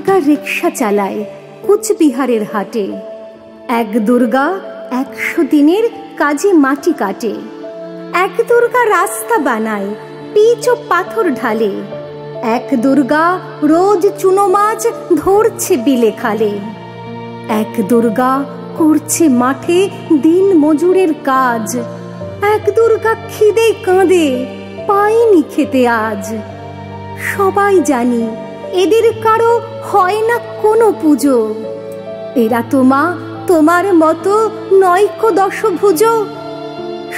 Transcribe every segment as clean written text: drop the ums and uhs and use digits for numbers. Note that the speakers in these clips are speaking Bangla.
দুর্গা রিক্সা চালায় কুচবিহারের হাটে। এক দুর্গা 100 দিনের কাজে মাটি কাটে। এক দুর্গা রাস্তা বানায়, পিচ ও পাথর ঢালে। এক দুর্গা রোজ চুনো মাছ ধরছে বিলে খালে। এক দুর্গা করছে মাঠে দিন মজুরের কাজ। এক দুর্গা খিদে কাঁদে, পাইনি খেতে আজ। সবাই জানি এদের কারো হয় না কোনো পুজো। এরা তো মা তোমার মতো নয়কো দশভুজ।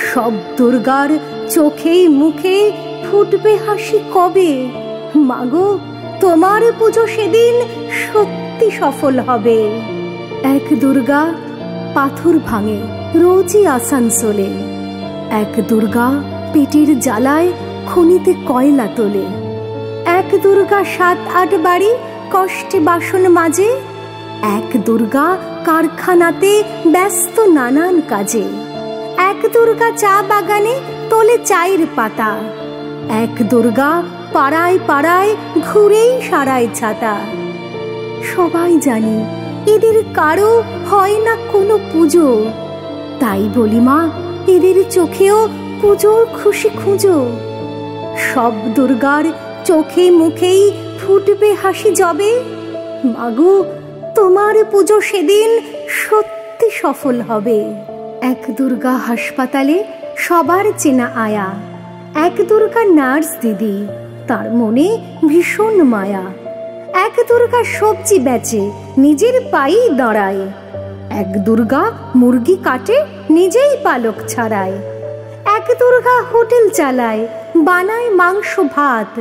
সব দুর্গার চোখে মুখে ফুটবে হাসি কবে? মাগো তোমার পুজো সেদিন সত্যি সফল হবে। এক দুর্গা পাথর ভাঙে রোজই আসানসোলে। এক দুর্গা পেটের জ্বালায় খনিতে কয়লা তোলে। এক দুর্গা 7-8 বাড়ি কষ্টে বাসন মাজে। এক দুর্গা কারখানাতে ব্যস্ত নানান কাজে। এক দুর্গা চা বাগানে তোলে চায়ের পাতা। এক দুর্গা পাড়ায় পাড়ায় ঘুরেই সারায় ছাতা। সবাই জানি এদের কারো হয় না কোনো পুজো। তাই বলি মা এদের চোখেও পুজোর খুশি খুঁজো। সব দুর্গার চোখে মুখেই ফুটবে হাসি যবে। মাগো তোমার পুজো সেদিন সত্যি সফল হবে। এক দুর্গা হাসপাতালে সবার চেনা আয়া। এক দুর্গা নার্স দিদি, তার মনে ভীষণ মায়া। এক দুর্গা সবজি বেচে, নিজের পায়েই দাঁড়ায়। এক দুর্গা মুরগি কাটে, নিজেই পালক ছাড়ায়। এক দুর্গা হোটেল চালায়, বানায় মাংস ভাত।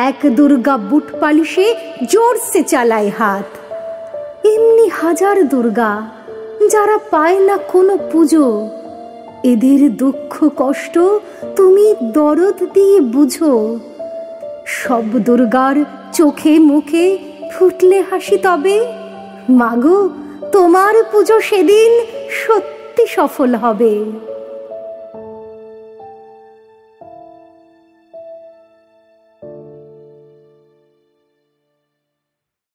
এক দুর্গা বুট পালিশে জোরসে চালায় হাত। এমনি হাজার দুর্গা যারা পায় না কোনো পুজো। এদের দুঃখ কষ্ট তুমি দরদ দিয়ে বুঝো। সব দুর্গার চোখে মুখে ফুটলে হাসি তবে। মাগো তোমার পুজো সেদিন সত্যি সফল হবে।